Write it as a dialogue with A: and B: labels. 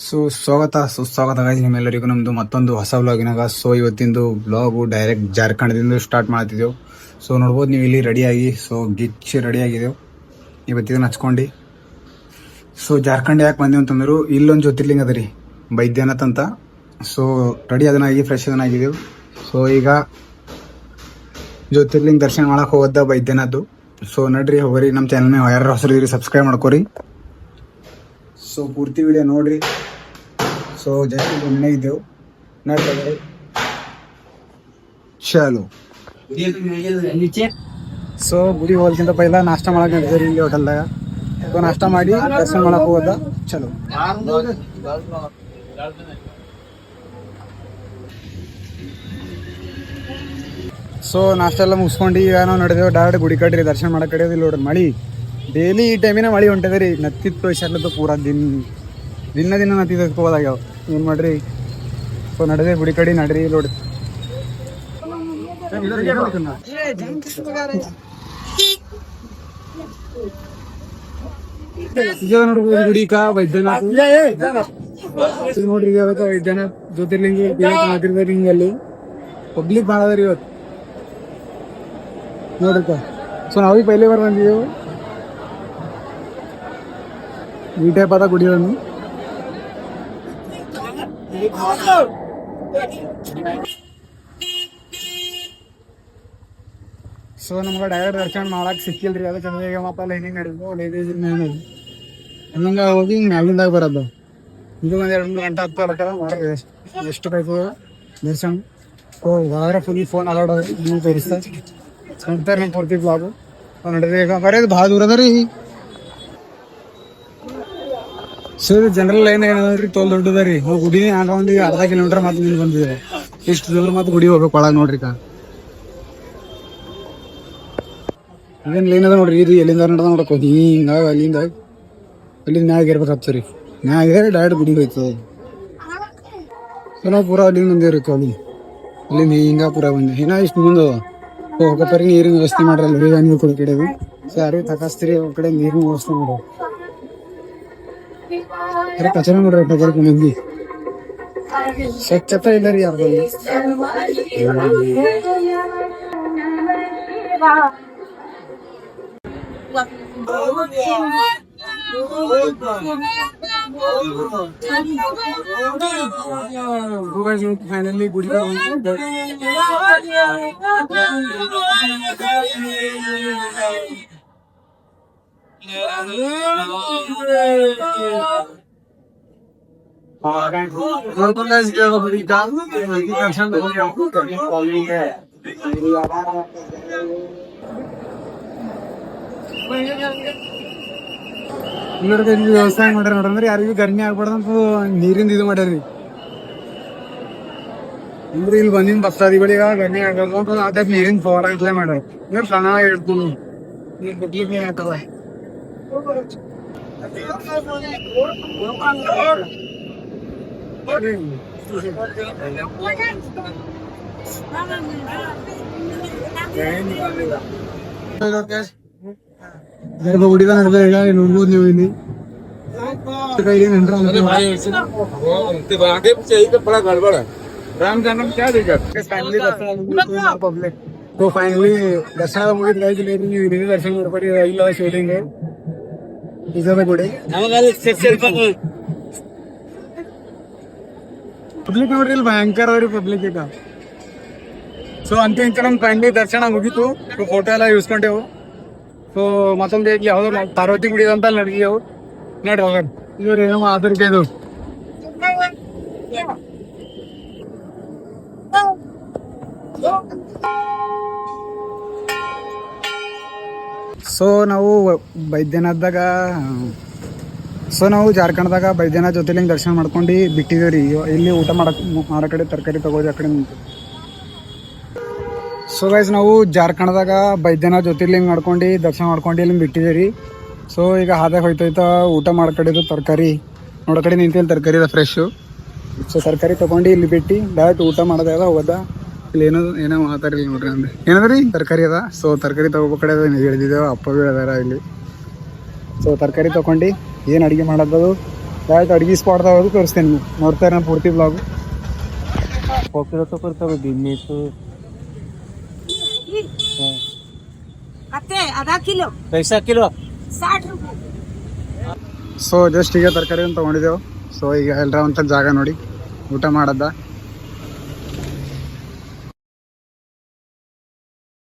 A: ಸ್ವಾಗತ ಸುಸ್ವಾಗತ guys ನಿಮ್ಮೆಲ್ಲರಿಗೂ ನಮ್ದು ಮತ್ತೊಂದು ಹೊಸ ವ್ಲಾಗಿನಾಗ. ಇವತ್ತಿಂದು ವ್ಲಾಗು ಡೈರೆಕ್ಟ್ ಜಾರ್ಖಂಡದಿಂದ ಸ್ಟಾರ್ಟ್ ಮಾಡ್ತಿದ್ದೆವು. ನೋಡ್ಬೋದು ನೀವು ಇಲ್ಲಿ ರೆಡಿಯಾಗಿ ಗಿಚ್ಚಿ ರೆಡಿ ಆಗಿದ್ದೆವು ಇವತ್ತಿನ ಹಚ್ಕೊಂಡು. ಜಾರ್ಖಂಡ್ ಯಾಕೆ ಬಂದೆವು ಅಂತಂದ್ರು, ಇಲ್ಲೊಂದು ಜ್ಯೋತಿರ್ಲಿಂಗ ಅದ ರೀ, ಬೈದ್ಯನಾಥ್ ಅಂತ. ರೆಡಿ ಅದನ್ನಾಗಿ ಫ್ರೆಶ್ ಅದನ್ನಾಗಿದ್ದೆವು. ಈಗ ಜ್ಯೋತಿರ್ಲಿಂಗ ದರ್ಶನ ಮಾಡಕ್ಕೆ ಹೋಗೋದ ಬೈದ್ಯನಾಥ್. ನಡ್ರಿ ಹೋಗ್ರಿ, ನಮ್ಮ ಚಾನಲ್ನ ಯಾರು ಹೊಸರು ಇದ್ರಿ ಸಬ್ಸ್ಕ್ರೈಬ್ ಮಾಡ್ಕೊರಿ. ಪೂರ್ತಿ ವಿಡಿಯೋ ನೋಡ್ರಿ. ಜಸ್ಟ್ ಮನೆ ಇದ್ದೆವು, ನಡ್ರಿ ಚಲೋ. ಗುಡಿ ಹೋಗೋದಕ್ಕಿಂತ ಪೈಲ ನಾಷ್ಟ ಮಾಡಕ್ ನಡೆದ್ರಿ ಇಲ್ಲಿ ಹೋಟೆಲ್ದಾಗ. ನಾಷ್ಟ ಮಾಡಿ ದರ್ಶನ ಮಾಡಕ್ ಹೋಗೋದ ಚಲೋ. ನಾಷ್ಟ ಎಲ್ಲ ಮುಗಿಸ್ಕೊಂಡು ಈಗ ನಾವು ನಡೆದೇವು ಡೈರೆಕ್ಟ್ ಗುಡಿ ಕಡ್ರಿ ದರ್ಶನ ಮಾಡಕ್ ಕಡೆಯೋದು. ಇಲ್ಲಿ ನೋಡ್ರಿ ಮಳಿ ಡೈಲಿ ಈ ಟೈಮಿನ ಮಳಿ ಹೊಂಟದ ರೀ. ನತ್ತಿತ್ತು ಶರ್ಲತ್ತು ಪೂರಾ ದಿನ ನತ್ತಿದ್ದು ಹೋದಾಗ್ಯಾವ. ಏನು ಮಾಡ್ರಿ, ನಡೆದೇ ಗುಡಿ ಕಡೆ ನಡ್ರಿ ನೋಡ್ರಿ. ನೋಡ್ಬೋದು ಗುಡಿ ಕಾ ವೈದ್ಯನಾಥ್ ನೋಡ್ರಿ. ಇವತ್ತು ವೈದ್ಯನಾಥ್ ಜ್ಯೋತಿರ್ಲಿಂಗ ಹಿಂಗಲ್ಲಿ ಪಬ್ಲಿಕ್ ಭಾಳ ಅದ ರೀ ಇವತ್ತು ನೋಡ್ರಿ. ನಾವೀಗ ಪೈಲೆ ಬಂದಿದ್ದೆವು. ಈ ಟೈಪ್ ಅದ ಗುಡಿಯನ್ನು. ನಮ್ಗೆ ಡೈರೆಕ್ಟ್ ದರ್ಶನ ಮಾಡಕ್ ಸಿಕ್ಕಿಲ್ರಿ, ಅದಕ್ಕೆ ಚಂದ್ರಗ ಮತ್ತಲ್ಲ ಹಿಂಗೆ ನಡೆದು ಹಿಂಗ ಹೋಗಿ ಹಿಂಗೆ ಮ್ಯಾಲಿಂದಾಗ ಬರೋದು. ಇದು ಒಂದು 2-3 ಗಂಟೆ ಹತ್ತಲಕ್ಕ ಮಾಡಿದೆ. ಎಷ್ಟು ಬೇಕು ದರ್ಶನ. ಹೊರಗಡೆ ಫುಲ್ ಫೋನ್ ಅಲೋಡ್ ನೀವು ತೋರಿಸ್ತಾ ನೋಡ್ತಾರೆ ನಮ್ಮ ಪೂರ್ತಿ ಬ್ಲಾಗು ನಡೆದ. ಈಗ ಬರೋದು ಭಾಳ ದೂರ ಅದ ರೀ. ಜನರಲ್ ಲೈನ್ ಏನದ್ರಿ, ತೋಲ್ ದೊಡ್ಡದ ರೀ. ಗುಡಿ ಆಗ ಒಂದು ಅರ್ಧ ಕಿಲೋಮೀಟರ್ ಮತ್ತೆ ನಿಂಗೆ ಬಂದಿದೆ. ಇಷ್ಟು ದೂರ ಮತ್ತೆ ಗುಡಿ ಹೋಗ್ಬೇಕು ಒಳಗೆ ನೋಡ್ರಿ. ಇದೇನು ಲೈನ್ ಅದ ನೋಡ್ರಿ. ಇದು ಎಲ್ಲಿಂದ ನಡೆದ ನೋಡಕ್ ಹಿಂಗ ಅಲ್ಲಿಂದ ಮ್ಯಾಗ ಇರ್ಬೇಕು ರೀ. ಮ್ಯಾಗ ಡೈರೆಕ್ಟ್ ಗುಡಿಗೆ ಹೋಯ್ತದ. ನಾವು ಪೂರಾ ಅಲ್ಲಿಂದ ಬಂದೇ ರೀ. ಅಲ್ಲಿಂದ ಹಿಂಗ ಪೂರಾ ಬಂದೆ. ಇನ್ನ ಇಷ್ಟು ಮುಂದೆ ಹೋಗಪ್ಪರಿ ನೀರಿನ ವ್ಯವಸ್ಥೆ ಮಾಡ್ರಲ್ಲ ನೀವು ಕೊಡ ಕಡೆದು. ಯಾರು ತಕಾಸ್ತೀರಿ ಅವ್ರ ಕಡೆ ನೀರಿನ ವ್ಯವಸ್ಥೆ ಮಾಡೋ ಕಚರ ನೋಡ್ರಿ. ಟಗರ್ಕ ಮಂದಿ ಸ್ವಚ್ಛತೆ ಇಲ್ಲ ರೀ ಯಾರ್ದಲ್ಲಿ. ಫೈನಲಿ ಗುಡಿ ವ್ಯವಸಾಯ ಮಾಡ್ಯಾರ ನೋಡ್ರಿ. ಯಾರಿಗೂ ಗರ್ಮಿ ಆಗ್ಬಾರ್ದಂತ ನೀರಿಂದ ಇದು ಮಾಡ್ಯಾರಿ. ಅಂದ್ರೆ ಇಲ್ಲಿ ಬಂದಿನ ಭಕ್ತಾದಿಗಳಿಗೆ ಗರ್ಮಿ ಆಗಲ್ಲ ಅಂತ ಅದೇ ನೀರಿನ ಫವಾರ ಇಟ್ಲೇ ಮಾಡ್ಯಾರ. ಇವ್ರು ಚೆನ್ನಾಗಿ ಹೇಳ್ತೀನಿ ನೀರು ಬಿಡ್ಲಿಕ್ಕೆ ಆಗ್ತದ. ಗುಡಿದ ನಡೆದ ಈಗ ನೋಡ್ಬೋದು ನೀವು ಇಲ್ಲಿ. ಫೈನಲಿ ದರ್ಶನ ಮುಗಿದ ನೀವು ಇಲ್ಲಿ ದರ್ಶನ ಮಾಡ್ಕೊಡಿ. ಇಲ್ಲ ಶಿವಲಿಂಗ ಇದ ಗುಡಿ ಪಬ್ಲಿಕ್ ನೋಡ್ರಿ ಇಲ್ಲಿ ಭಯಂಕರ ಅವ್ರಿ ಪಬ್ಲಿಕ್ ಈಗ. ಅಂತ ಇಂತ ನಮ್ ಫೈನಲಿ ದರ್ಶನ ಮುಗೀತು. ಫೋಟೋ ಎಲ್ಲ ಯೂಸ್ಕೊಂಡೇವು. ಮತ್ತೊಂದು ಯಾವ್ದು ಪಾರ್ವತಿ ಗುಡಿ ಅಂತ ನಡ್ಗಿಯವು ನೋಡ್ರಿ. ಹೋಗ ಇವ್ರು ಏನೋ ಆದರಿಗೆ ಇದು ನಾವು ಬೈದ್ಯನಾಥ್ದಾಗ ನಾವು ಜಾರ್ಖಂಡ್ದಾಗ ಬೈದ್ಯನಾಥ್ ಜ್ಯೋತಿರ್ಲಿಂಗ ದರ್ಶನ ಮಾಡ್ಕೊಂಡು ಬಿಟ್ಟಿದ್ದೇವೆ ರೀ. ಇಲ್ಲಿ ಊಟ ಮಾಡೋ ಕಡೆ ತರಕಾರಿ ತಗೋದು ಆ ಕಡೆ ನಿಂತು. ಗೈಸ್ ನಾವು ಜಾರ್ಖಂಡ್ದಾಗ ಬೈದ್ಯನಾಥ್ ಜ್ಯೋತಿರ್ಲಿಂಗ ಮಾಡ್ಕೊಂಡು ದರ್ಶನ ಮಾಡ್ಕೊಂಡು ಇಲ್ಲಿ ಬಿಟ್ಟಿದ್ದೇವೆ ರೀ. ಈಗ ಹಾದಾಗ ಹೋಯ್ತಾ ಊಟ ಮಾಡ್ಕಡೆದು ತರಕಾರಿ ನೋಡೋ ಕಡೆ ನಿಂತಿಲ್ಲ. ತರಕಾರಿ ಅದ ಫ್ರೆಶು. ತರಕಾರಿ ತೊಗೊಂಡು ಇಲ್ಲಿ ಬಿಟ್ಟು ಡೈರೆಕ್ಟ್ ಊಟ ಮಾಡೋದ ಹೋಗೋದ. ಇಲ್ಲಿ ಏನೋ ಮಾತಾಡಿಲ್ಲ ನೋಡ್ರಿ. ಅಂದ್ರೆ ಏನದ್ರಿ ತರಕಾರಿ ಅದ. ತರಕಾರಿ ತಗೋಬೇಕ ಕಡೆ ಹೇಳಿದ್ದೇವೆ. ಅಪ್ಪ ಬೀಳದಾರ ಇಲ್ಲಿ. ತರಕಾರಿ ತೊಗೊಂಡು ಏನು ಅಡುಗೆ ಮಾಡೋದು ಆಯ್ತು ಅಡುಗೆ ಸ್ಪಾಟ್ ಹೋಗಿ ತೋರಿಸ್ತೇನೆ ನೀವು ನೋಡ್ತಾರೆ ನಾನು ಪೂರ್ತಿ ಬ್ಲಾಗು.
B: ಹೋಗ್ತಿರೋ ತಗೋತಾವೆ ಬಿನ್ನಿಸು
C: आधा किलो
B: ಕೈಸಾ ಕಿಲೋ
C: 60 रुपए.
A: ಸೊ ಜಸ್ಟ್ ಈಗ ತರಕಾರಿ ತೊಗೊಂಡಿದ್ದೆವು. ಸೊ ಈಗ ಎಲ್ಲರ ಅಂತ ಜಾಗ ನೋಡಿ ಊಟ ಮಾಡದ್ದ.